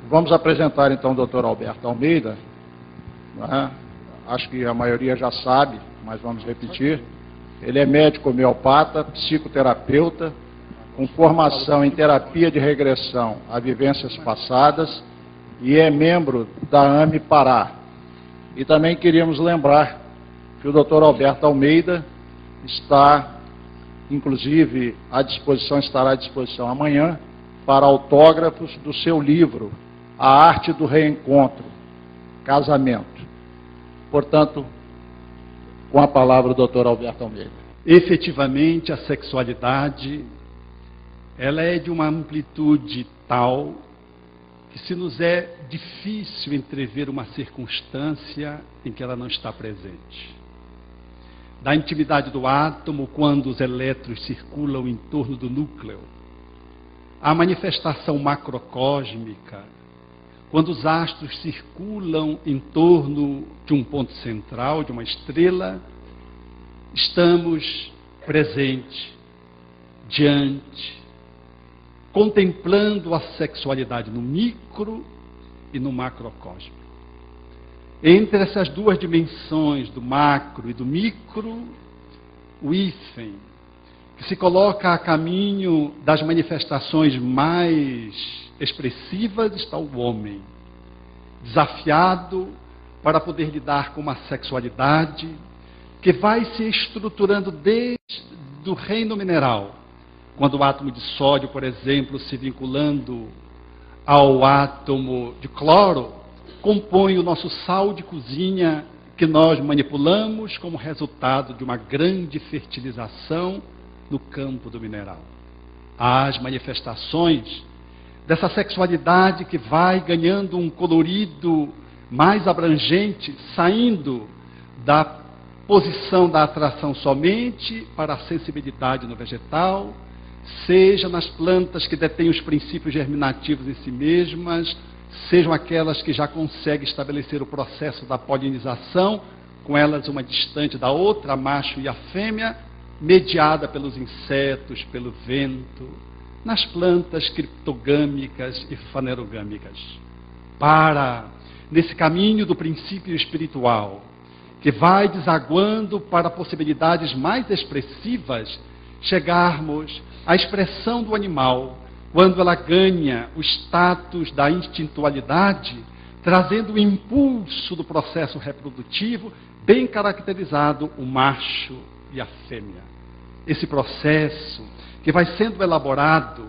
Vamos apresentar então o Dr. Alberto Almeida, né? Acho que a maioria já sabe, mas vamos repetir. Ele é médico homeopata, psicoterapeuta, com formação em terapia de regressão a vivências passadas e é membro da AME Pará. E também queríamos lembrar que o Dr. Alberto Almeida está, inclusive, estará à disposição amanhã para autógrafos do seu livro, A Arte do Reencontro, Casamento. Portanto, com a palavra o Dr. Alberto Almeida. Efetivamente, a sexualidade, ela é de uma amplitude tal que se nos é difícil entrever uma circunstância em que ela não está presente. Da intimidade do átomo, quando os elétrons circulam em torno do núcleo, à manifestação macrocósmica, quando os astros circulam em torno de um ponto central, de uma estrela, estamos presentes, diante, contemplando a sexualidade no micro e no macrocósmico. Entre essas duas dimensões, do macro e do micro, o hífen, que se coloca a caminho das manifestações mais expressivas, está o homem, desafiado para poder lidar com uma sexualidade que vai se estruturando desde o reino mineral, quando o átomo de sódio, por exemplo, se vinculando ao átomo de cloro, compõe o nosso sal de cozinha que nós manipulamos como resultado de uma grande fertilização no campo do mineral. As manifestações dessa sexualidade que vai ganhando um colorido mais abrangente, saindo da posição da atração somente para a sensibilidade no vegetal, seja nas plantas que detêm os princípios germinativos em si mesmas, sejam aquelas que já conseguem estabelecer o processo da polinização, com elas uma distante da outra, a macho e a fêmea, mediada pelos insetos, pelo vento, nas plantas criptogâmicas e fanerogâmicas. Nesse caminho do princípio espiritual, que vai desaguando para possibilidades mais expressivas, chegarmos à expressão do animal, quando ela ganha o status da instintualidade, trazendo o impulso do processo reprodutivo, bem caracterizado o macho e a fêmea. Esse processo que vai sendo elaborado,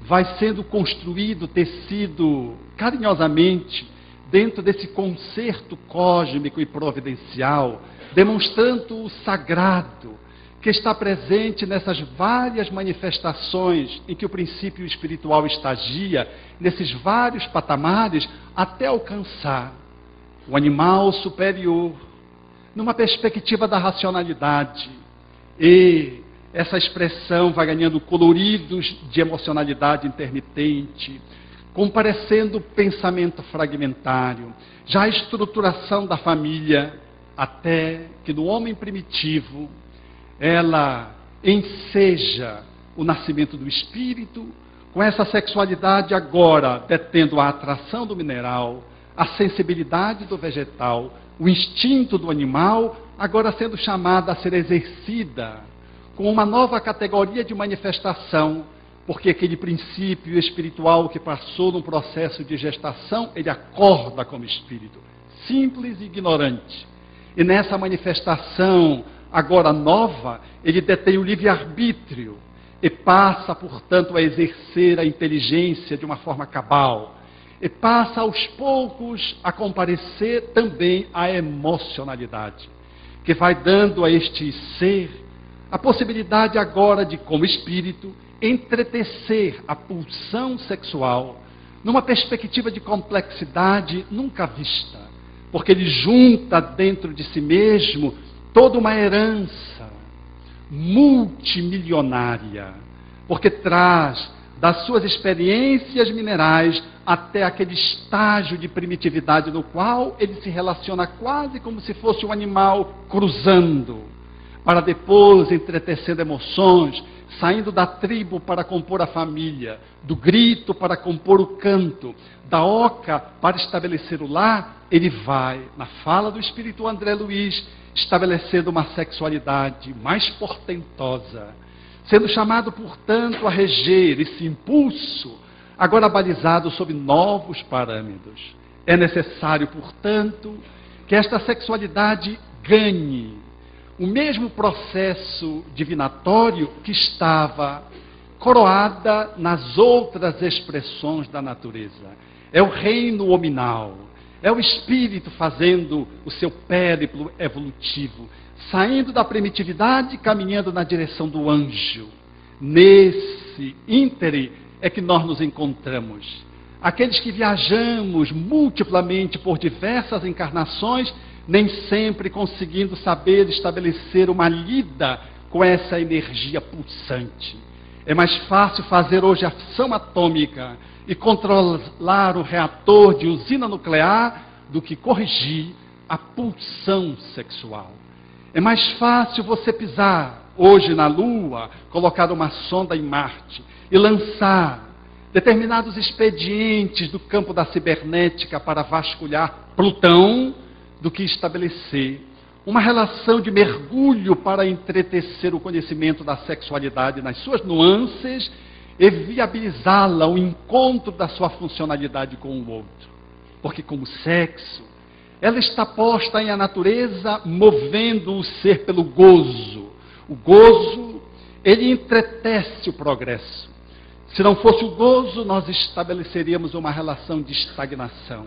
vai sendo construído, tecido carinhosamente dentro desse concerto cósmico e providencial, demonstrando o sagrado que está presente nessas várias manifestações em que o princípio espiritual estagia, nesses vários patamares, até alcançar o animal superior, numa perspectiva da racionalidade. E essa expressão vai ganhando coloridos de emocionalidade intermitente, comparecendo o pensamento fragmentário, já a estruturação da família, até que no homem primitivo ela enseja o nascimento do espírito, com essa sexualidade agora detendo a atração do mineral, a sensibilidade do vegetal, o instinto do animal, agora sendo chamada a ser exercida com uma nova categoria de manifestação, porque aquele princípio espiritual que passou num processo de gestação, ele acorda como espírito, simples e ignorante. E nessa manifestação agora nova, ele detém o livre-arbítrio e passa, portanto, a exercer a inteligência de uma forma cabal. E passa aos poucos a comparecer também a emocionalidade, que vai dando a este ser a possibilidade agora de, como espírito, entretecer a pulsão sexual numa perspectiva de complexidade nunca vista, porque ele junta dentro de si mesmo toda uma herança multimilionária, porque traz das suas experiências minerais até aquele estágio de primitividade no qual ele se relaciona quase como se fosse um animal cruzando, para depois, entretecendo emoções, saindo da tribo para compor a família, do grito para compor o canto, da oca para estabelecer o lar, ele vai, na fala do espírito André Luiz, estabelecendo uma sexualidade mais portentosa, sendo chamado, portanto, a reger esse impulso, agora balizado sob novos parâmetros. É necessário, portanto, que esta sexualidade ganhe o mesmo processo divinatório que estava coroada nas outras expressões da natureza. É o reino hominal, é o espírito fazendo o seu périplo evolutivo, saindo da primitividade e caminhando na direção do anjo. Nesse íntere é que nós nos encontramos. Aqueles que viajamos multiplamente por diversas encarnações, nem sempre conseguindo saber estabelecer uma lida com essa energia pulsante. É mais fácil fazer hoje a fissão atômica e controlar o reator de usina nuclear do que corrigir a pulsão sexual. É mais fácil você pisar hoje na Lua, colocar uma sonda em Marte e lançar determinados expedientes do campo da cibernética para vasculhar Plutão, do que estabelecer uma relação de mergulho para entretecer o conhecimento da sexualidade nas suas nuances e viabilizá-la ao encontro da sua funcionalidade com o outro. Porque como sexo, ela está posta em a natureza, movendo o ser pelo gozo. O gozo, ele entretece o progresso. Se não fosse o gozo, nós estabeleceríamos uma relação de estagnação.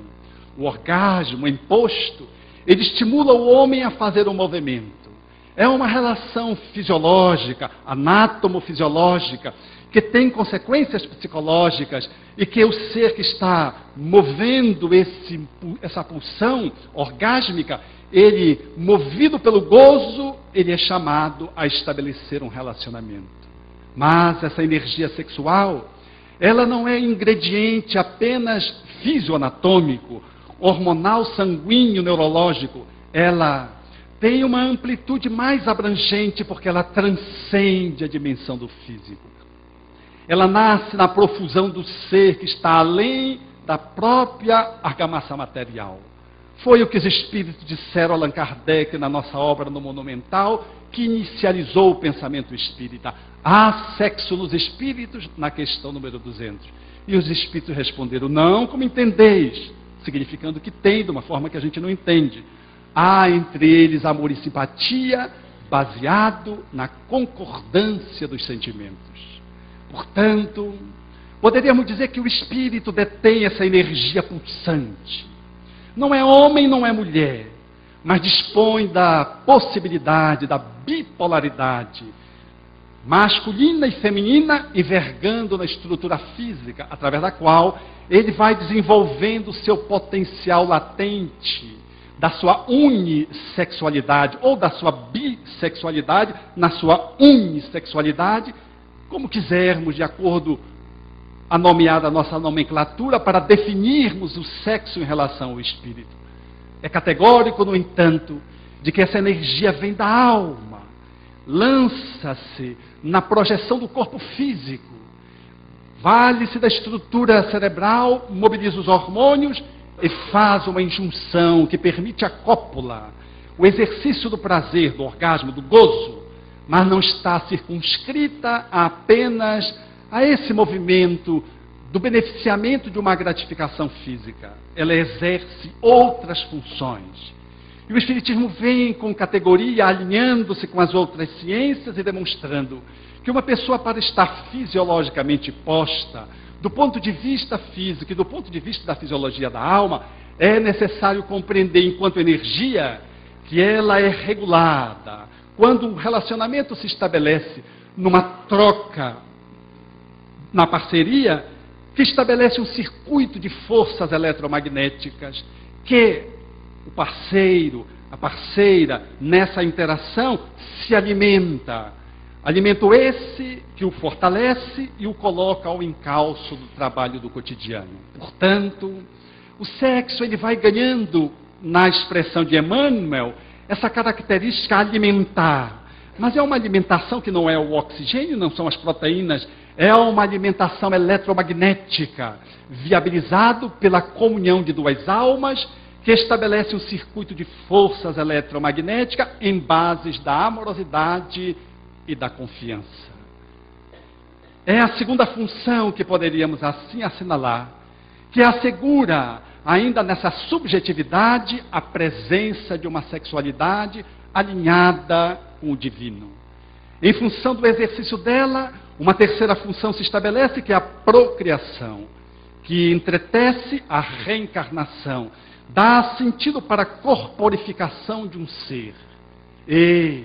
O orgasmo imposto, ele estimula o homem a fazer um movimento. É uma relação fisiológica, anátomo-fisiológica, que tem consequências psicológicas e que o ser que está movendo essa pulsão orgásmica, ele, movido pelo gozo, ele é chamado a estabelecer um relacionamento. Mas essa energia sexual, ela não é ingrediente apenas fisioanatômico, hormonal, sanguíneo, neurológico. Ela tem uma amplitude mais abrangente porque ela transcende a dimensão do físico. Ela nasce na profusão do ser que está além da própria argamassa material. Foi o que os espíritos disseram a Allan Kardec na nossa obra no Monumental, que inicializou o pensamento espírita. Há sexo nos espíritos? Na questão número 200. E os espíritos responderam, não como entendeis, significando que tem, de uma forma que a gente não entende. Há entre eles amor e simpatia, baseado na concordância dos sentimentos. Portanto, poderíamos dizer que o espírito detém essa energia pulsante. Não é homem, não é mulher, mas dispõe da possibilidade, da bipolaridade, masculina e feminina, envergando na estrutura física, através da qual ele vai desenvolvendo o seu potencial latente, da sua unissexualidade, ou da sua bissexualidade, na sua unissexualidade, como quisermos, de acordo a nomeada nossa nomenclatura, para definirmos o sexo em relação ao espírito. É categórico, no entanto, de que essa energia vem da alma, lança-se na projeção do corpo físico, vale-se da estrutura cerebral, mobiliza os hormônios e faz uma injunção que permite a cópula, o exercício do prazer, do orgasmo, do gozo, mas não está circunscrita apenas a esse movimento do beneficiamento de uma gratificação física. Ela exerce outras funções. E o Espiritismo vem com categoria, alinhando-se com as outras ciências e demonstrando que uma pessoa, para estar fisiologicamente posta, do ponto de vista físico e do ponto de vista da fisiologia da alma, é necessário compreender, enquanto energia, que ela é regulada. Quando um relacionamento se estabelece numa troca, na parceria, que estabelece um circuito de forças eletromagnéticas, que o parceiro, a parceira, nessa interação, se alimenta. Alimento esse que o fortalece e o coloca ao encalço do trabalho do cotidiano. Portanto, o sexo ele vai ganhando, na expressão de Emmanuel, essa característica alimentar, Mas é uma alimentação que não é o oxigênio, não são as proteínas, é uma alimentação eletromagnética, viabilizado pela comunhão de duas almas, que estabelece um circuito de forças eletromagnéticas em bases da amorosidade e da confiança. É a segunda função que poderíamos assim assinalar, que assegura, ainda nessa subjetividade, a presença de uma sexualidade alinhada com o divino. Em função do exercício dela, uma terceira função se estabelece, que é a procriação, que entretece a reencarnação, dá sentido para a corporificação de um ser. E,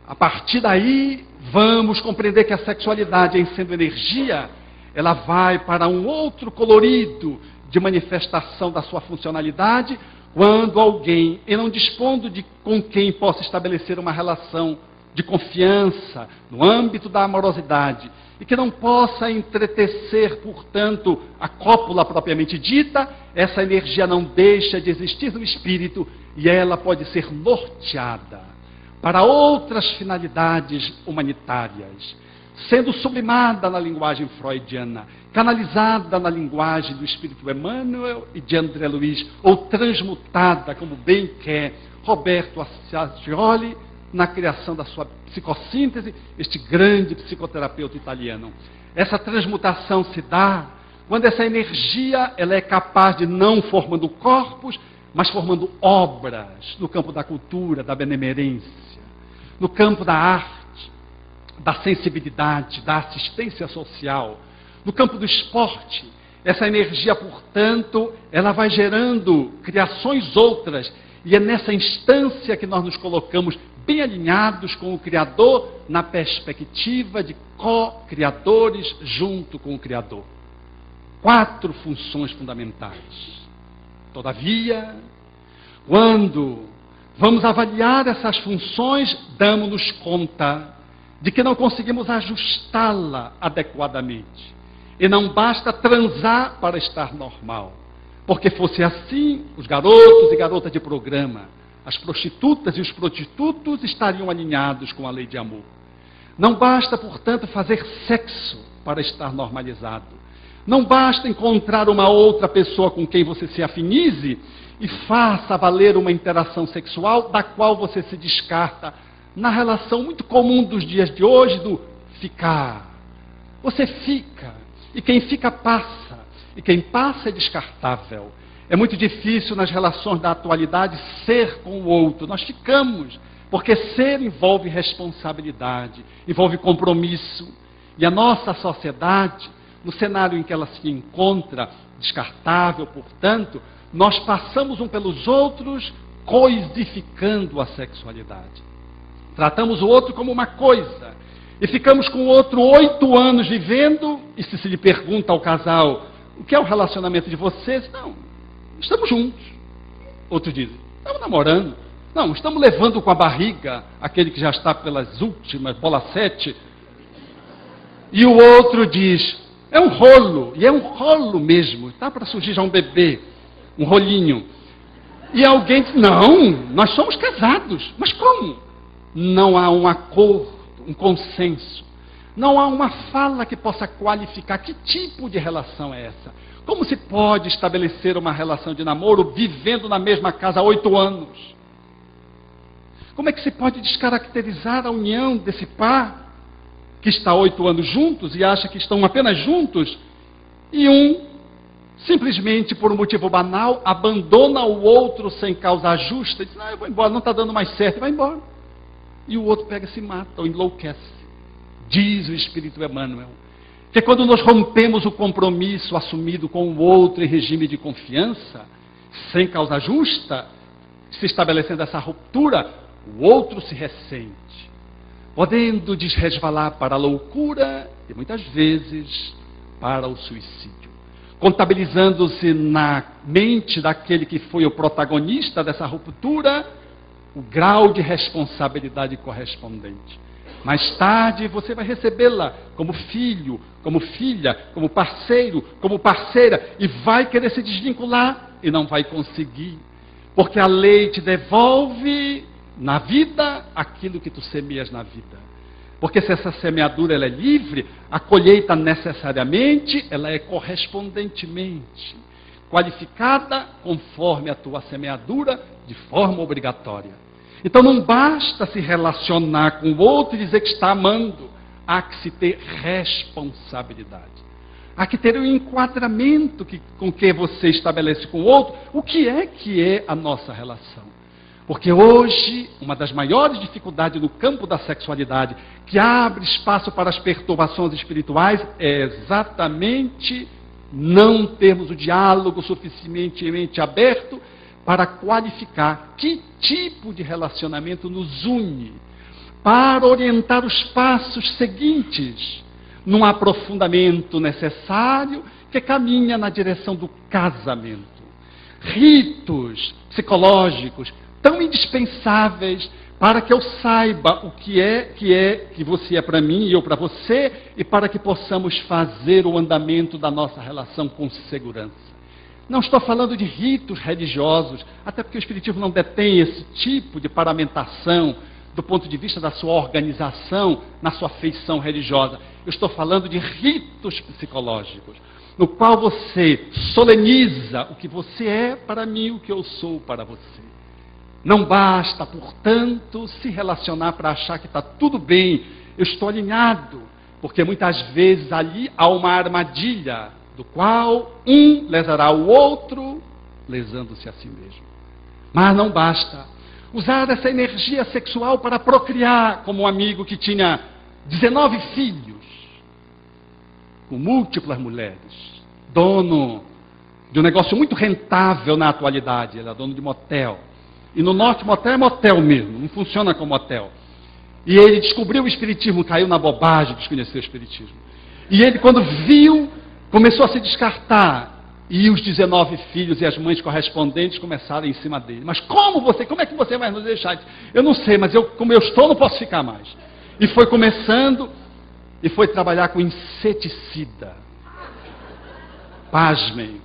a partir daí, vamos compreender que a sexualidade, em sendo energia, ela vai para um outro colorido de manifestação da sua funcionalidade, quando alguém, e não dispondo de com quem possa estabelecer uma relação de confiança no âmbito da amorosidade, e que não possa entretecer, portanto, a cópula propriamente dita, essa energia não deixa de existir no espírito e ela pode ser norteada para outras finalidades humanitárias, sendo sublimada na linguagem freudiana, canalizada na linguagem do espírito Emmanuel e de André Luiz, ou transmutada, como bem quer Roberto Assagioli, na criação da sua psicossíntese, este grande psicoterapeuta italiano. Essa transmutação se dá quando essa energia ela é capaz de, não formando corpos, mas formando obras no campo da cultura, da benemerência, no campo da arte, da sensibilidade, da assistência social, no campo do esporte. Essa energia, portanto, ela vai gerando criações outras, e é nessa instância que nós nos colocamos bem alinhados com o Criador, na perspectiva de co-criadores junto com o Criador. 4 funções fundamentais. Todavia, quando vamos avaliar essas funções, damos-nos conta de que não conseguimos ajustá-la adequadamente. E não basta transar para estar normal. Porque fosse assim, os garotos e garotas de programa, as prostitutas e os prostitutos estariam alinhados com a lei de amor. Não basta, portanto, fazer sexo para estar normalizado. Não basta encontrar uma outra pessoa com quem você se afinize e faça valer uma interação sexual da qual você se descarta na relação muito comum dos dias de hoje do ficar. Você fica, e quem fica passa, e quem passa é descartável. É muito difícil nas relações da atualidade ser com o outro. Nós ficamos, porque ser envolve responsabilidade, envolve compromisso. E a nossa sociedade, no cenário em que ela se encontra, descartável, portanto, nós passamos um pelos outros, coisificando a sexualidade. Tratamos o outro como uma coisa, e ficamos com o outro 8 anos vivendo, e se lhe pergunta ao casal, o que é o relacionamento de vocês? Não, estamos juntos. Outros dizem, estamos namorando. Não, estamos levando com a barriga aquele que já está pelas últimas, bola 7. E o outro diz, é um rolo, e é um rolo mesmo, está para surgir já um bebê, um rolinho. E alguém diz, não, nós somos casados. Mas como? Não há um acordo, um consenso. Não há uma fala que possa qualificar que tipo de relação é essa. Como se pode estabelecer uma relação de namoro vivendo na mesma casa há 8 anos? Como é que se pode descaracterizar a união desse par que está há 8 anos juntos e acha que estão apenas juntos, e um, simplesmente por um motivo banal, abandona o outro sem causa justa, e diz, não, eu vou embora, não está dando mais certo, e vai embora. E o outro pega e se mata, ou enlouquece. Diz o Espírito Emmanuel, que quando nós rompemos o compromisso assumido com o outro em regime de confiança, sem causa justa, se estabelecendo essa ruptura, o outro se ressente, podendo desresvalar para a loucura e muitas vezes para o suicídio, contabilizando-se na mente daquele que foi o protagonista dessa ruptura o grau de responsabilidade correspondente. Mais tarde você vai recebê-la como filho, como filha, como parceiro, como parceira, e vai querer se desvincular e não vai conseguir, porque a lei te devolve na vida aquilo que tu semeias na vida. Porque se essa semeadura ela é livre, a colheita necessariamente ela é correspondentemente qualificada conforme a tua semeadura de forma obrigatória. Então não basta se relacionar com o outro e dizer que está amando, há que se ter responsabilidade. Há que ter um enquadramento com que você estabelece com o outro o que é a nossa relação. Porque hoje, uma das maiores dificuldades no campo da sexualidade, que abre espaço para as perturbações espirituais, é exatamente não termos o diálogo suficientemente aberto para qualificar que tipo de relacionamento nos une, para orientar os passos seguintes, num aprofundamento necessário que caminha na direção do casamento. Ritos psicológicos tão indispensáveis para que eu saiba o que você é para mim e eu para você, e para que possamos fazer o andamento da nossa relação com segurança. Não estou falando de ritos religiosos, até porque o Espiritismo não detém esse tipo de paramentação do ponto de vista da sua organização na sua feição religiosa. Eu estou falando de ritos psicológicos, no qual você soleniza o que você é para mim, o que eu sou para você. Não basta, portanto, se relacionar para achar que está tudo bem, eu estou alinhado, porque muitas vezes ali há uma armadilha, do qual um lesará o outro, lesando-se a si mesmo. Mas não basta usar essa energia sexual para procriar, como um amigo que tinha 19 filhos, com múltiplas mulheres, dono de um negócio muito rentável na atualidade, ele era dono de motel. E no norte, motel é motel mesmo, não funciona como motel. E ele descobriu o Espiritismo, caiu na bobagem de desconhecer o Espiritismo. E ele, quando viu, começou a se descartar. E os 19 filhos e as mães correspondentes começaram em cima dele. Mas como é que você vai nos deixar? Eu não sei, mas como eu estou, não posso ficar mais. E foi começando, e foi trabalhar com inseticida. Pasmem.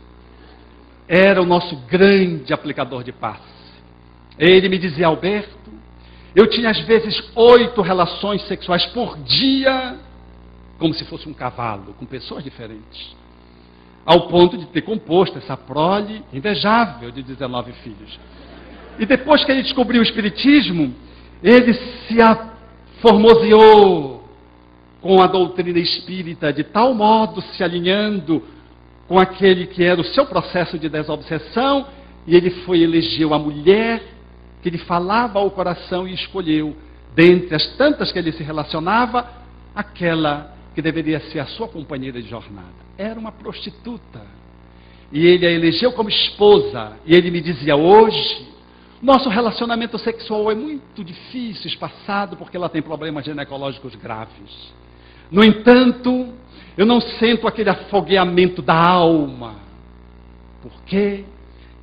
Era o nosso grande aplicador de paz. Ele me dizia: Alberto, eu tinha às vezes 8 relações sexuais por dia, como se fosse um cavalo, com pessoas diferentes. Ao ponto de ter composto essa prole invejável de 19 filhos. E depois que ele descobriu o Espiritismo, ele se aformoseou com a doutrina espírita, de tal modo se alinhando com aquele que era o seu processo de desobsessão, e ele elegeu a mulher que lhe falava ao coração e escolheu, dentre as tantas que ele se relacionava, aquela que deveria ser a sua companheira de jornada. Era uma prostituta. E ele a elegeu como esposa. E ele me dizia: hoje, nosso relacionamento sexual é muito difícil, espaçado, porque ela tem problemas ginecológicos graves. No entanto, eu não sinto aquele afogueamento da alma, porque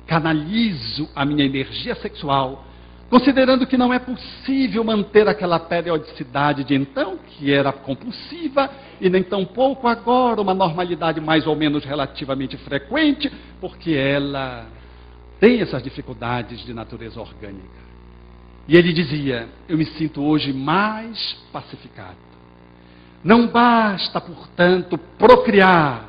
canalizo a minha energia sexual, considerando que não é possível manter aquela periodicidade de então, que era compulsiva, e nem tão pouco agora, uma normalidade mais ou menos relativamente frequente, porque ela tem essas dificuldades de natureza orgânica. E ele dizia: eu me sinto hoje mais pacificado. Não basta, portanto, procriar,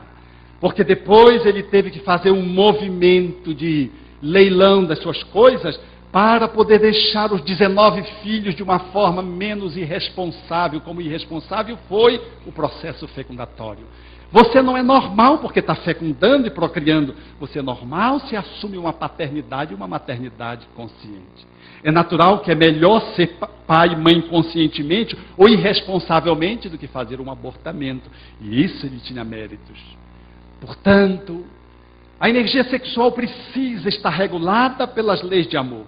porque depois ele teve que fazer um movimento de leilão das suas coisas, para poder deixar os 19 filhos de uma forma menos irresponsável, como irresponsável foi o processo fecundatório. Você não é normal porque está fecundando e procriando. Você é normal se assume uma paternidade e uma maternidade consciente. É natural que é melhor ser pai e mãe conscientemente ou irresponsavelmente do que fazer um abortamento. E isso ele tinha méritos. Portanto, a energia sexual precisa estar regulada pelas leis de amor.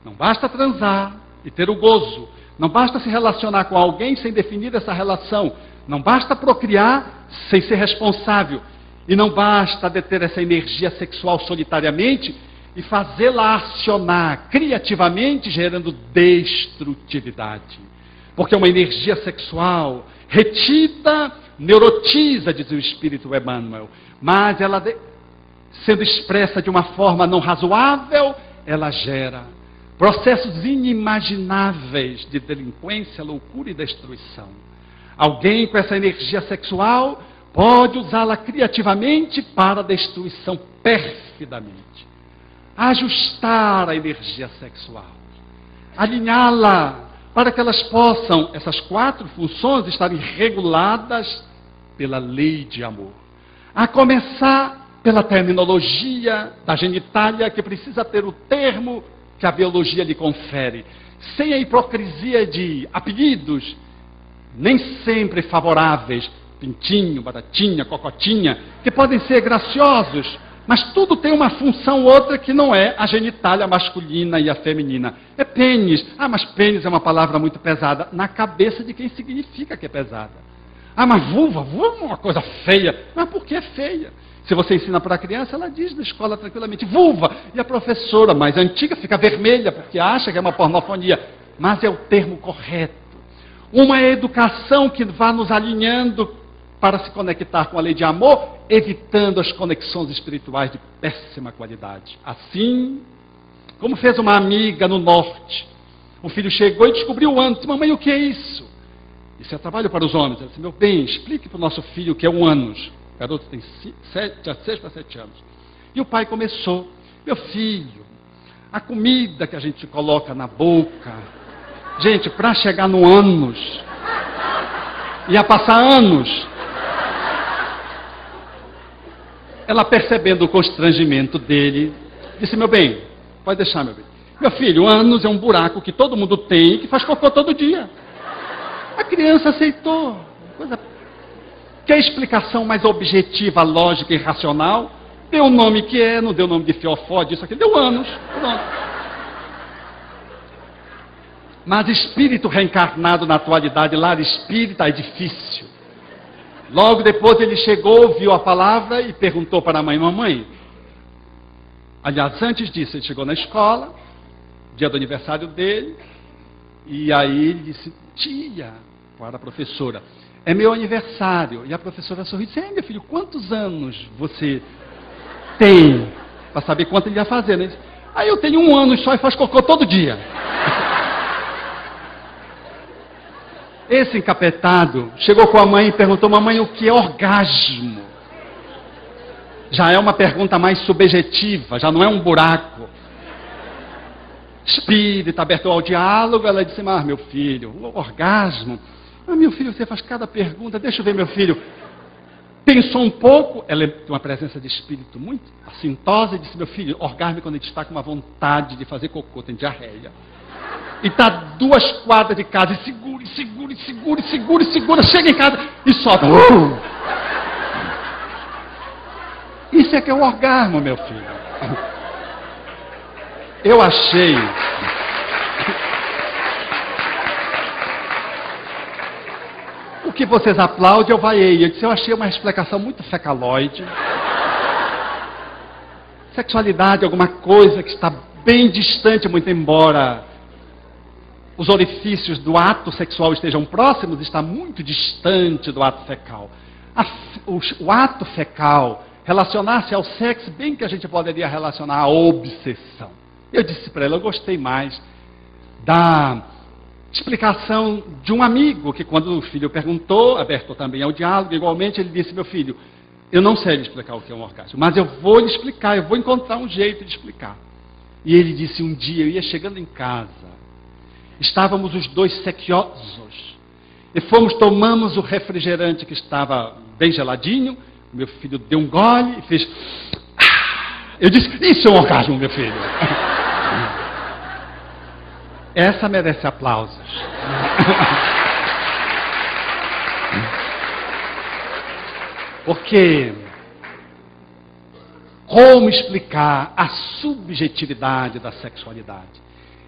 Não basta transar e ter o gozo. Não basta se relacionar com alguém sem definir essa relação. Não basta procriar sem ser responsável. E não basta deter essa energia sexual solitariamente e fazê-la acionar criativamente, gerando destrutividade. Porque uma energia sexual retida neurotiza, diz o Espírito Emmanuel. Mas ela, sendo expressa de uma forma não razoável, ela gera processos inimagináveis de delinquência, loucura e destruição. Alguém com essa energia sexual pode usá-la criativamente para a destruição perfidamente. Ajustar a energia sexual, alinhá-la para que elas possam, essas 4 funções, estarem reguladas pela lei de amor. A começar pela terminologia da genitália, que precisa ter o termo que a biologia lhe confere, sem a hipocrisia de apelidos nem sempre favoráveis, pintinho, batatinha, cocotinha, que podem ser graciosos, mas tudo tem uma função outra que não é a genitália masculina e a feminina. É pênis. Ah, mas pênis é uma palavra muito pesada. Na cabeça de quem significa que é pesada. Ah, mas vulva é uma coisa feia. Mas por que é feia? Se você ensina para a criança, ela diz na escola tranquilamente, vulva. E a professora mais antiga fica vermelha, porque acha que é uma pornofonia. Mas é o termo correto. Uma educação que vá nos alinhando para se conectar com a lei de amor, evitando as conexões espirituais de péssima qualidade. Assim, como fez uma amiga no norte, o filho chegou e descobriu o ânus. Disse, mamãe, o que é isso? Isso é trabalho para os homens. Ela disse, meu bem, explique para o nosso filho o que é um ânus. O garoto tem 6 para 7 anos. E o pai começou, meu filho, a comida que a gente coloca na boca, gente, para chegar no ânus, ia passar anos. Ela, percebendo o constrangimento dele, disse, meu bem, pode deixar, meu bem. Meu filho, o ânus é um buraco que todo mundo tem e que faz cocô todo dia. A criança aceitou. Quer explicação mais objetiva, lógica e racional? Deu o nome que é, não deu o nome de fiofó, disso aqui, deu ânus. Pronto. Mas espírito reencarnado na atualidade, lar espírita, é difícil. Logo depois ele chegou, ouviu a palavra e perguntou para a mãe, mamãe. Aliás, antes disso, ele chegou na escola, dia do aniversário dele, e aí ele disse, tia, para a professora, é meu aniversário. E a professora sorriu e disse, meu filho, quantos anos você tem? Para saber quanto ele ia fazer, né? Aí eu tenho 1 ano só e faz cocô todo dia. Esse encapetado chegou com a mãe e perguntou, mamãe, o que é orgasmo? Já é uma pergunta mais subjetiva, já não é um buraco. Espírita, aberto ao diálogo, ela disse, mas meu filho, o orgasmo? Ah, meu filho, você faz cada pergunta, deixa eu ver, meu filho. Pensou um pouco, ela tem uma presença de espírito muito assintosa, e disse, meu filho, orgasmo é quando a gente está com uma vontade de fazer cocô, tem diarreia. E está 2 quadras de casa, e segura, chega em casa e solta. Isso é que é o orgasmo, meu filho. Eu achei... O que vocês aplaudem, eu vaiei. Eu achei uma explicação muito fecaloide. Sexualidade é alguma coisa que está bem distante, muito embora os orifícios do ato sexual estejam próximos, está muito distante do ato fecal. O ato fecal, relacionar-se ao sexo, bem que a gente poderia relacionar à obsessão. Eu disse para ela, eu gostei mais da explicação de um amigo, que quando o filho perguntou, aberto também ao diálogo, igualmente ele disse, meu filho, eu não sei lhe explicar o que é um orgasmo, mas eu vou lhe explicar, eu vou encontrar um jeito de explicar. E ele disse, um dia eu ia chegando em casa, estávamos os 2 sequiosos, e tomamos o refrigerante que estava bem geladinho, meu filho deu um gole e fez... Eu disse, isso é um orgasmo, meu filho. Essa merece aplausos. Porque como explicar a subjetividade da sexualidade?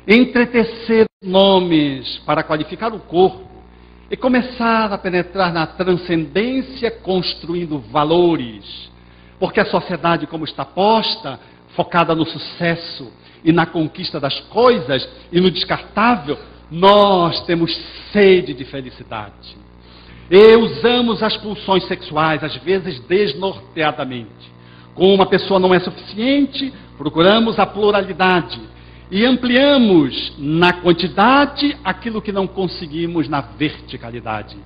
Entretecer nomes para qualificar o corpo e começar a penetrar na transcendência construindo valores. Porque a sociedade, como está posta, focada no sucesso e na conquista das coisas e no descartável, nós temos sede de felicidade. E usamos as pulsões sexuais, às vezes desnorteadamente. Como uma pessoa não é suficiente, procuramos a pluralidade. e ampliamos na quantidade aquilo que não conseguimos na verticalidade.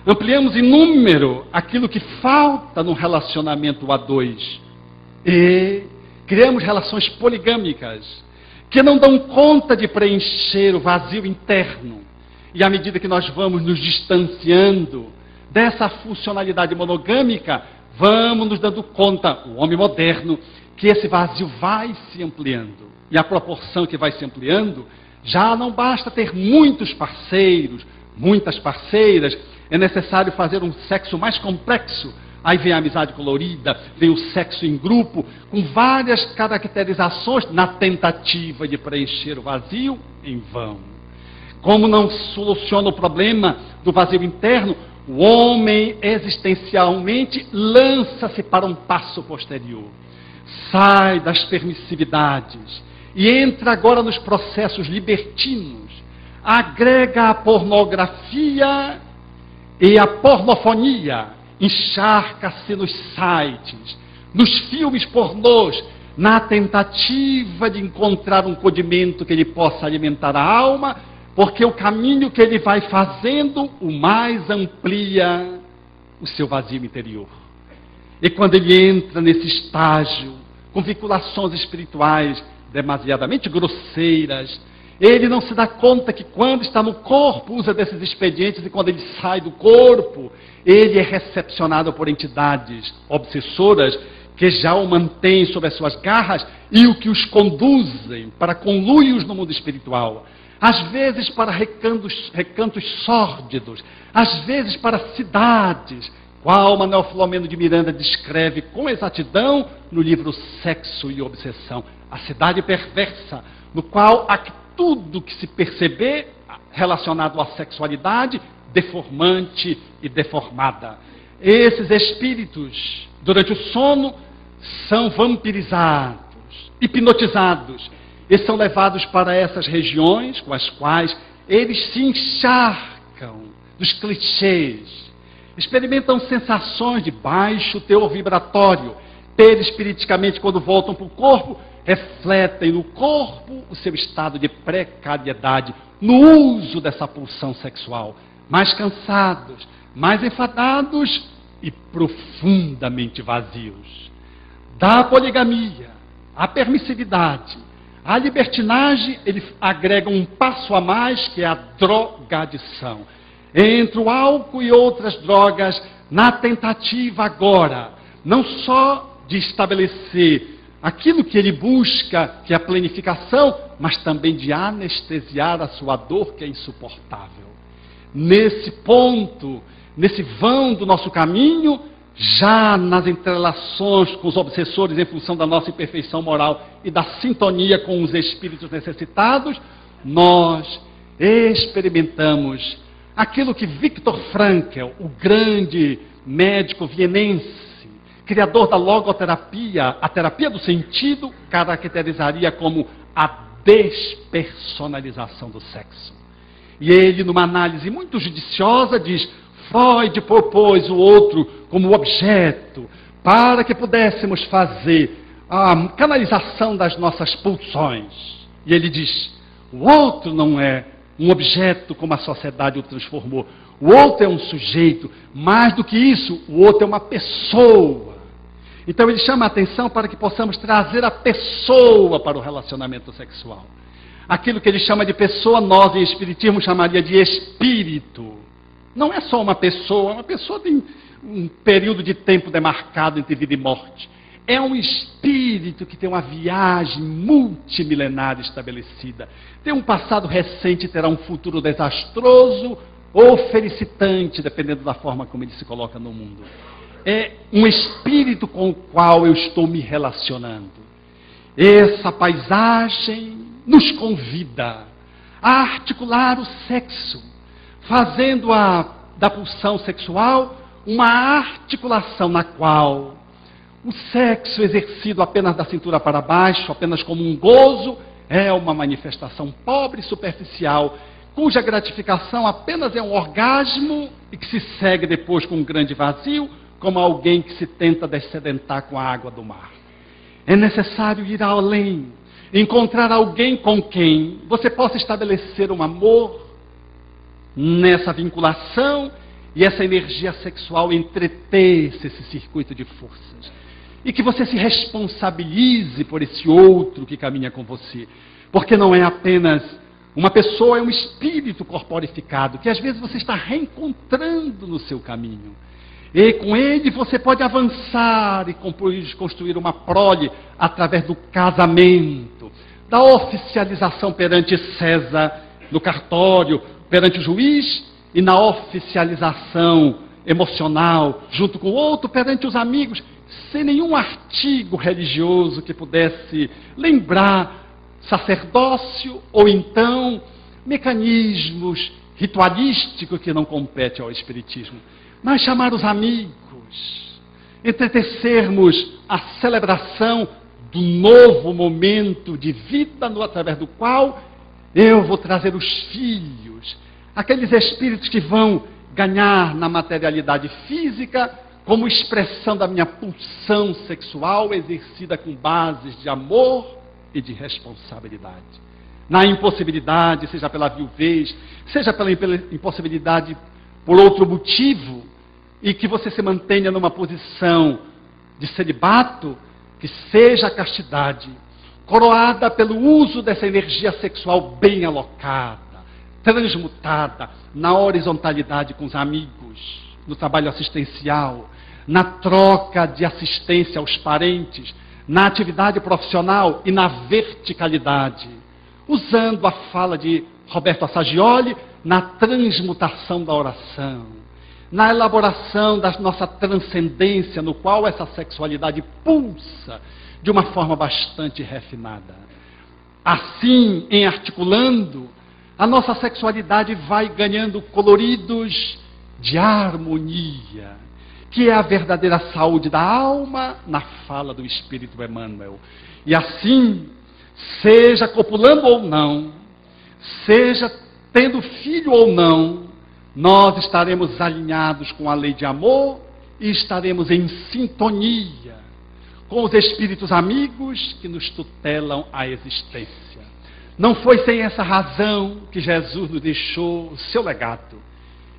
Ampliamos em número aquilo que falta no relacionamento a dois. E criamos relações poligâmicas que não dão conta de preencher o vazio interno. E à medida que nós vamos nos distanciando dessa funcionalidade monogâmica, vamos nos dando conta, o homem moderno, que esse vazio vai se ampliando. E a proporção que vai se ampliando, já não basta ter muitos parceiros, muitas parceiras, é necessário fazer um sexo mais complexo. Aí vem a amizade colorida, vem o sexo em grupo, com várias caracterizações na tentativa de preencher o vazio em vão. Como não soluciona o problema do vazio interno, o homem existencialmente lança-se para um passo posterior. Sai das permissividades e entra agora nos processos libertinos. Agrega a pornografia e a pornofonia. Encharca-se nos sites, nos filmes pornôs, na tentativa de encontrar um condimento que lhe possa alimentar a alma, porque o caminho que ele vai fazendo, o mais amplia o seu vazio interior. E quando ele entra nesse estágio, com vinculações espirituais demasiadamente grosseiras, ele não se dá conta que quando está no corpo usa desses expedientes e quando ele sai do corpo, ele é recepcionado por entidades obsessoras que já o mantêm sob as suas garras e o que os conduzem para conluios no mundo espiritual. Às vezes para recantos sórdidos, às vezes para cidades, qual Manuel Filomeno de Miranda descreve com exatidão no livro Sexo e Obsessão. A cidade perversa, no qual há tudo que se perceber relacionado à sexualidade, deformante e deformada. Esses espíritos, durante o sono, são vampirizados, hipnotizados, e são levados para essas regiões com as quais eles se encharcam dos clichês, experimentam sensações de baixo teor vibratório, perispiriticamente, quando voltam para o corpo, refletem no corpo o seu estado de precariedade no uso dessa pulsão sexual, mais cansados, mais enfadados e profundamente vazios. Da poligamia, à permissividade, à libertinagem, ele agrega um passo a mais, que é a drogadição. Entre o álcool e outras drogas, na tentativa agora, não só de estabelecer aquilo que ele busca, que é a planificação, mas também de anestesiar a sua dor, que é insuportável. Nesse ponto, nesse vão do nosso caminho, já nas entrelações com os obsessores em função da nossa imperfeição moral e da sintonia com os espíritos necessitados, nós experimentamos aquilo que Viktor Frankl, o grande médico vienense, criador da logoterapia, a terapia do sentido, caracterizaria como a despersonalização do sexo. E ele, numa análise muito judiciosa, diz: Freud propôs o outro como objeto para que pudéssemos fazer a canalização das nossas pulsões. E ele diz: o outro não é um objeto como a sociedade o transformou. O outro é um sujeito. Mais do que isso, o outro é uma pessoa. Então ele chama a atenção para que possamos trazer a pessoa para o relacionamento sexual. Aquilo que ele chama de pessoa, nós em espiritismo chamaria de espírito. Não é só uma pessoa tem um período de tempo demarcado entre vida e morte. É um espírito que tem uma viagem multimilenar estabelecida. Tem um passado recente e terá um futuro desastroso ou felicitante, dependendo da forma como ele se coloca no mundo. É um espírito com o qual eu estou me relacionando. Essa paisagem nos convida a articular o sexo, fazendo da pulsão sexual uma articulação na qual o sexo exercido apenas da cintura para baixo, apenas como um gozo, é uma manifestação pobre e superficial, cuja gratificação apenas é um orgasmo e que se segue depois com um grande vazio, como alguém que se tenta dessedentar com a água do mar. É necessário ir além encontrar alguém com quem você possa estabelecer um amor nessa vinculação e essa energia sexual entreteça esse circuito de forças. E que você se responsabilize por esse outro que caminha com você. Porque não é apenas uma pessoa, é um espírito corporificado que às vezes você está reencontrando no seu caminho. E com ele você pode avançar e construir uma prole através do casamento, da oficialização perante César no cartório, perante o juiz, e na oficialização emocional, junto com o outro, perante os amigos, sem nenhum artigo religioso que pudesse lembrar sacerdócio ou então mecanismos ritualísticos que não competem ao espiritismo. Mas chamar os amigos, entretecermos a celebração do novo momento de vida através do qual eu vou trazer os filhos, aqueles espíritos que vão ganhar na materialidade física como expressão da minha pulsão sexual exercida com bases de amor e de responsabilidade. Na impossibilidade, seja pela viuvez, seja pela impossibilidade por outro motivo, e que você se mantenha numa posição de celibato, que seja a castidade, coroada pelo uso dessa energia sexual bem alocada, transmutada na horizontalidade com os amigos, no trabalho assistencial, na troca de assistência aos parentes, na atividade profissional e na verticalidade, usando a fala de Roberto Assagioli na transmutação da oração, na elaboração da nossa transcendência, no qual essa sexualidade pulsa de uma forma bastante refinada. Assim, em articulando, a nossa sexualidade vai ganhando coloridos de harmonia, que é a verdadeira saúde da alma na fala do Espírito Emmanuel. E assim, seja copulando ou não, seja tendo filho ou não, nós estaremos alinhados com a lei de amor e estaremos em sintonia com os espíritos amigos que nos tutelam a existência. Não foi sem essa razão que Jesus nos deixou o seu legado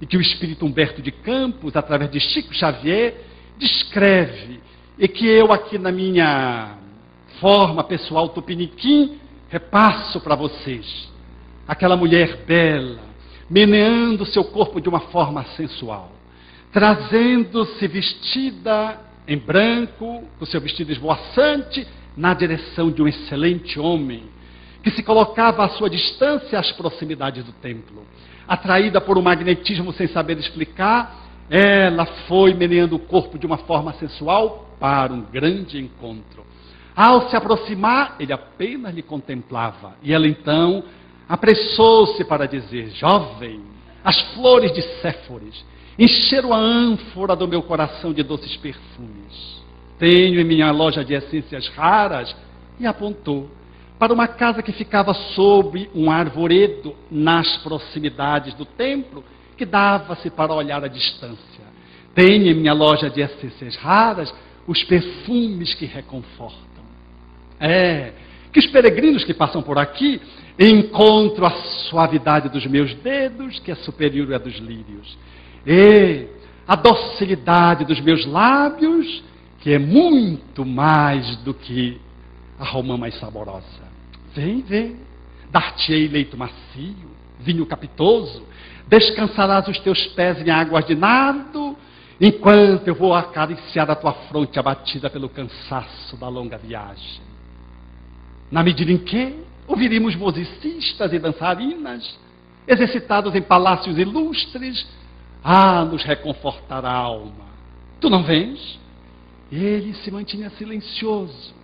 e que o espírito Humberto de Campos, através de Chico Xavier, descreve e que eu aqui na minha forma pessoal tupiniquim repasso para vocês. Aquela mulher bela, meneando seu corpo de uma forma sensual, trazendo-se vestida em branco, com seu vestido esvoaçante, na direção de um excelente homem, que se colocava à sua distância às proximidades do templo. Atraída por um magnetismo sem saber explicar, ela foi meneando o corpo de uma forma sensual para um grande encontro. Ao se aproximar, ele apenas lhe contemplava, e ela então apressou-se para dizer: jovem, as flores de Séforis encheram a ânfora do meu coração de doces perfumes. Tenho em minha loja de essências raras, e apontou para uma casa que ficava sob um arvoredo nas proximidades do templo, que dava-se para olhar à distância. Tenho em minha loja de essências raras os perfumes que reconfortam. Que os peregrinos que passam por aqui encontram a suavidade dos meus dedos, que é superior à dos lírios, e a docilidade dos meus lábios, que é muito mais do que a romã mais saborosa. Vem, dar-te-ei leito macio, vinho capitoso, descansarás os teus pés em águas de nardo, enquanto eu vou acariciar a tua fronte abatida pelo cansaço da longa viagem. Na medida em que ouviríamos musicistas e dançarinas, exercitados em palácios ilustres, a nos reconfortar a alma. Tu não vens? Ele se mantinha silencioso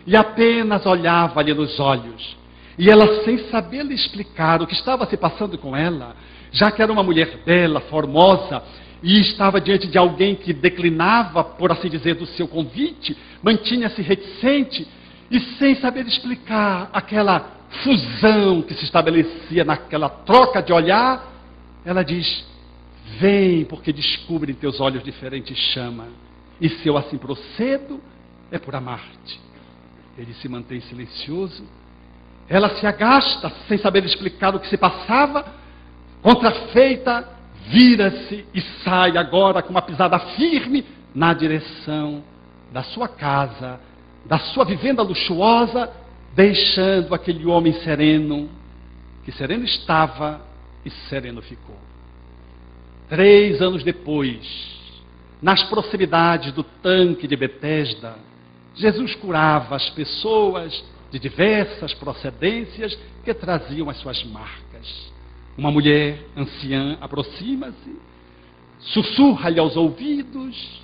e apenas olhava-lhe nos olhos. E ela, sem saber lhe explicar o que estava se passando com ela, já que era uma mulher bela, formosa, e estava diante de alguém que declinava, por assim dizer, do seu convite, mantinha-se reticente e sem saber explicar aquela fusão que se estabelecia naquela troca de olhar, ela diz: vem, porque descubro em teus olhos diferente chama, e se eu assim procedo, é por amar-te. Ele se mantém silencioso Ela se agasta, sem saber explicar o que se passava, contrafeita, vira-se e sai agora com uma pisada firme na direção da sua casa, da sua vivenda luxuosa, deixando aquele homem sereno, que sereno estava e sereno ficou. 3 anos depois, nas proximidades do tanque de Betesda, Jesus curava as pessoas de diversas procedências que traziam as suas marcas. Uma mulher anciã aproxima-se, sussurra-lhe aos ouvidos,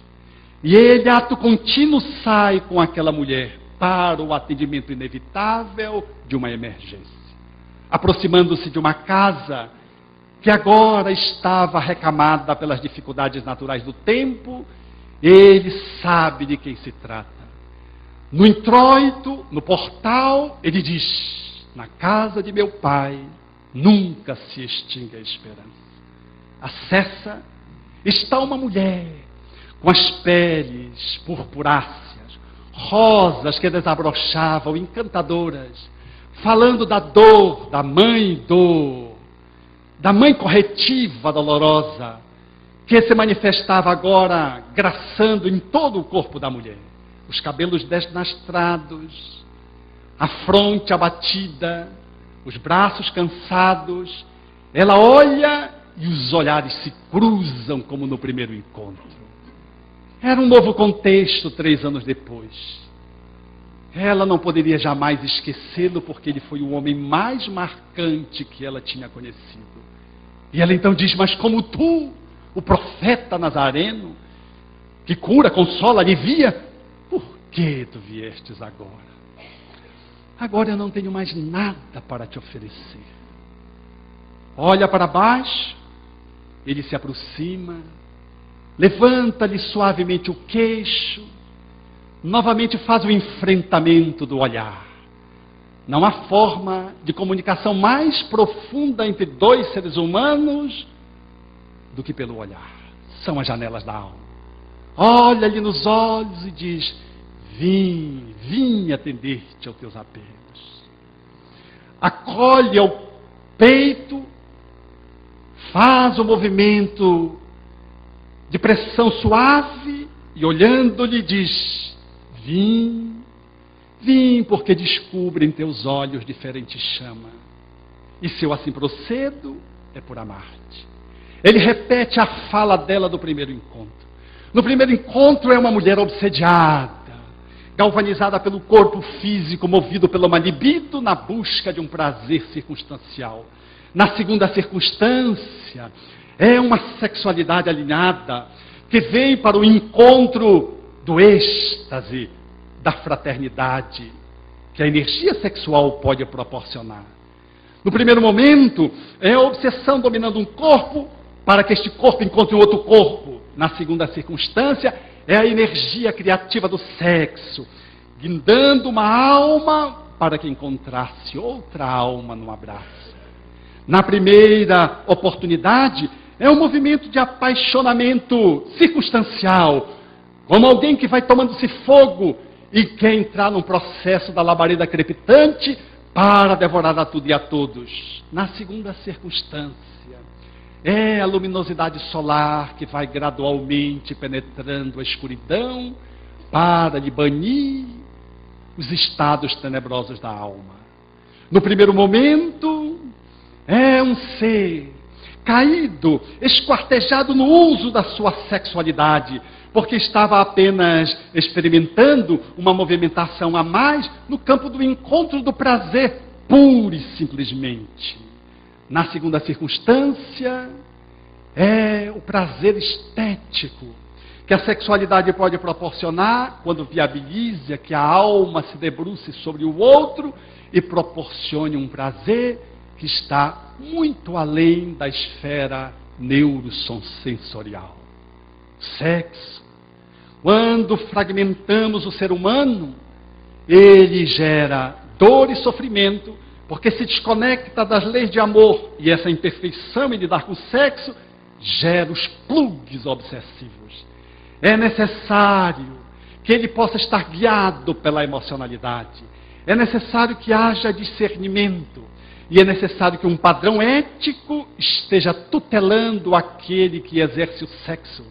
e ele, ato contínuo, sai com aquela mulher para o atendimento inevitável de uma emergência. Aproximando-se de uma casa que agora estava recamada pelas dificuldades naturais do tempo, ele sabe de quem se trata. No introito, no portal, ele diz: na casa de meu pai nunca se extingue a esperança. Acessa, está uma mulher com as peles purpuráceas, rosas que desabrochavam, encantadoras, falando da dor, da mãe corretiva dolorosa, que se manifestava agora graçando em todo o corpo da mulher. Os cabelos desnastrados, a fronte abatida, os braços cansados. Ela olha e os olhares se cruzam como no primeiro encontro. Era um novo contexto 3 anos depois. Ela não poderia jamais esquecê-lo, porque ele foi o homem mais marcante que ela tinha conhecido. E ela então diz: mas como tu, o profeta nazareno, que cura, consola, alivia, por que tu viestes agora? Agora eu não tenho mais nada para te oferecer. Olha para baixo, ele se aproxima, levanta-lhe suavemente o queixo, novamente faz o enfrentamento do olhar. Não há forma de comunicação mais profunda entre 2 seres humanos do que pelo olhar. São as janelas da alma. Olha-lhe nos olhos e diz: vim atender-te aos teus apelos. Acolhe ao peito, faz o movimento de pressão suave e, olhando-lhe, diz: vim porque descubro em teus olhos diferente chama, e se eu assim procedo, é por amar-te. Ele repete a fala dela do primeiro encontro. No primeiro encontro é uma mulher obsediada, galvanizada pelo corpo físico, movido pela uma libido na busca de um prazer circunstancial. Na segunda circunstância, é uma sexualidade alinhada, que vem para o encontro do êxtase, da fraternidade, que a energia sexual pode proporcionar. No primeiro momento, é a obsessão dominando um corpo, para que este corpo encontre um outro corpo. Na segunda circunstância, é a energia criativa do sexo, guindando uma alma para que encontrasse outra alma no abraço. Na primeira oportunidade, é um movimento de apaixonamento circunstancial, como alguém que vai tomando-se fogo e quer entrar num processo da labareda crepitante para devorar a tudo e a todos. Na segunda circunstância, é a luminosidade solar que vai gradualmente penetrando a escuridão para lhe banir os estados tenebrosos da alma. No primeiro momento, é um ser caído, esquartejado no uso da sua sexualidade, porque estava apenas experimentando uma movimentação a mais no campo do encontro do prazer, pura e simplesmente. Na segunda circunstância, é o prazer estético que a sexualidade pode proporcionar quando viabiliza que a alma se debruce sobre o outro e proporcione um prazer que está muito além da esfera neurosensorial. Sexo, quando fragmentamos o ser humano, ele gera dor e sofrimento, porque se desconecta das leis de amor, e essa imperfeição em lidar com o sexo gera os plugs obsessivos. É necessário que ele possa estar guiado pela emocionalidade. É necessário que haja discernimento. E é necessário que um padrão ético esteja tutelando aquele que exerce o sexo.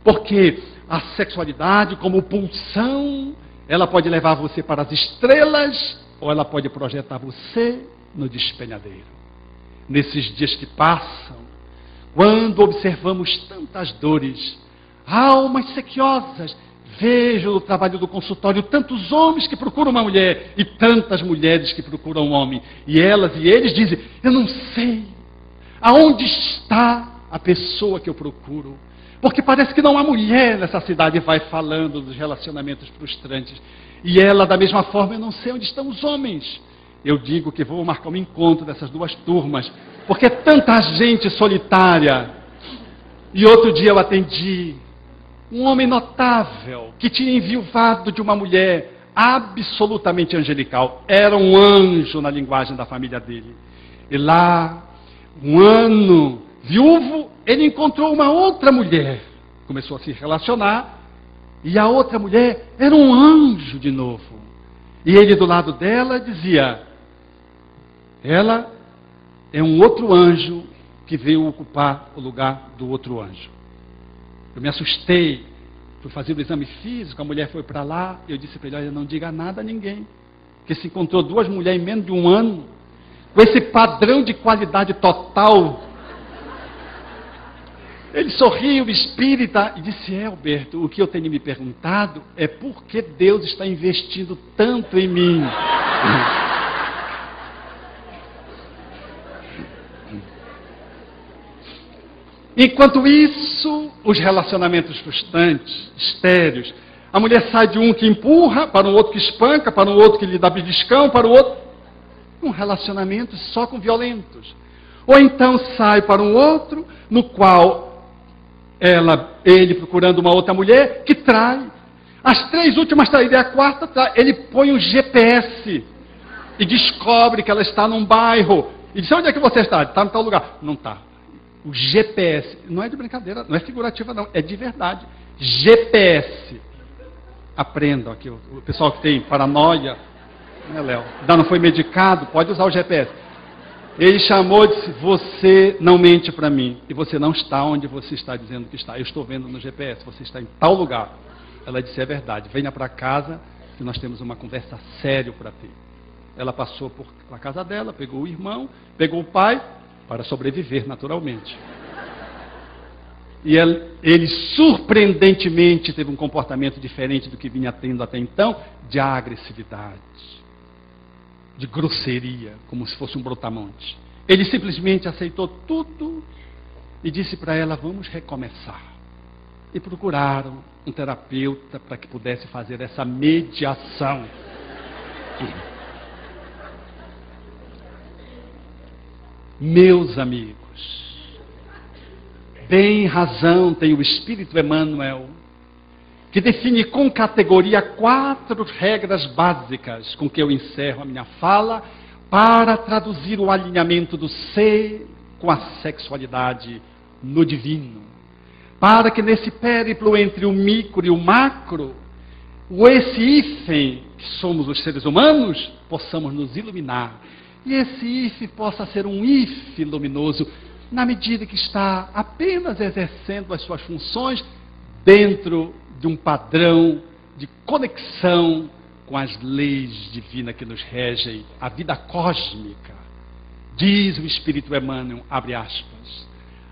Porque a sexualidade, como pulsão, ela pode levar você para as estrelas ou ela pode projetar você no despenhadeiro. Nesses dias que passam, quando observamos tantas dores, almas sequiosas, vejo no trabalho do consultório tantos homens que procuram uma mulher e tantas mulheres que procuram um homem. E elas e eles dizem, eu não sei aonde está a pessoa que eu procuro. Porque parece que não há mulher nessa cidade, e vai falando dos relacionamentos frustrantes. E ela, da mesma forma, eu não sei onde estão os homens. Eu digo que vou marcar um encontro dessas duas turmas, porque é tanta gente solitária. E outro dia eu atendi um homem notável, que tinha enviuvado de uma mulher absolutamente angelical. Era um anjo na linguagem da família dele. E lá, um ano viúvo, ele encontrou uma outra mulher. Começou a se relacionar. E a outra mulher era um anjo de novo. E ele do lado dela dizia, ela é um outro anjo que veio ocupar o lugar do outro anjo. Eu me assustei, fui fazer o exame físico, a mulher foi para lá, eu disse para ele, olha, não diga nada a ninguém, que se encontrou duas mulheres em menos de um ano, com esse padrão de qualidade total. Ele sorriu, espírita, e disse, Alberto, o que eu tenho me perguntado é por que Deus está investindo tanto em mim. Enquanto isso, os relacionamentos frustrantes, estéreos, a mulher sai de um que empurra, para um outro que espanca, para um outro que lhe dá beliscão, para o outro... Um relacionamento só com violentos. Ou então sai para um outro, no qual ele procurando uma outra mulher, que trai. As três últimas traídas, a quarta trai. Ele põe um GPS e descobre que ela está num bairro. E diz, onde é que você está? Está em tal lugar. Não está. O GPS, não é de brincadeira, não é figurativa não, é de verdade. GPS. Aprendam aqui, o pessoal que tem paranoia, né, Léo? Ainda não foi medicado, pode usar o GPS. Ele chamou e disse, você não mente para mim, e você não está onde você está dizendo que está. Eu estou vendo no GPS, você está em tal lugar. Ela disse, é verdade, venha para casa, que nós temos uma conversa séria para ter. Ela passou por a casa dela, pegou o irmão, pegou o pai, para sobreviver naturalmente. E ele surpreendentemente teve um comportamento diferente do que vinha tendo até então, de agressividade, de grosseria, como se fosse um brutamonte. Ele simplesmente aceitou tudo e disse para ela, vamos recomeçar. E procuraram um terapeuta para que pudesse fazer essa mediação. Meus amigos, bem razão tem o Espírito Emmanuel, que define com categoria 4 regras básicas com que eu encerro a minha fala, para traduzir o alinhamento do ser com a sexualidade no divino. Para que nesse périplo entre o micro e o macro, esse hífen, que somos os seres humanos, possamos nos iluminar. E esse IFE possa ser um IFE luminoso, na medida que está apenas exercendo as suas funções dentro de um padrão de conexão com as leis divinas que nos regem, a vida cósmica. Diz o Espírito Emmanuel, abre aspas,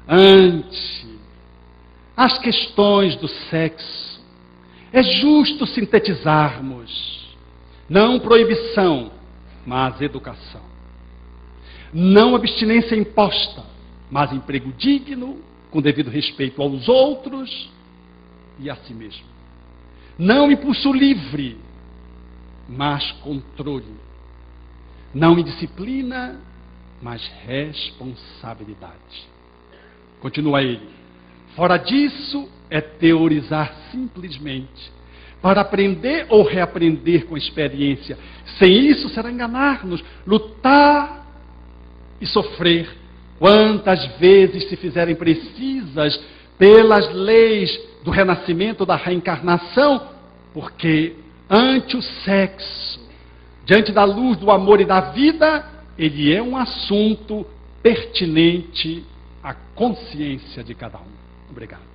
ante as questões do sexo, é justo sintetizarmos, não proibição, mas educação. Não abstinência imposta, mas emprego digno, com devido respeito aos outros e a si mesmo. Não impulso livre, mas controle. Não indisciplina, mas responsabilidade. Continua ele. Fora disso, é teorizar simplesmente, para aprender ou reaprender com experiência. Sem isso, será enganar-nos, lutar e sofrer, quantas vezes se fizerem precisas pelas leis do renascimento, da reencarnação, porque ante o sexo diante da luz do amor e da vida, ele é um assunto pertinente à consciência de cada um. Obrigado.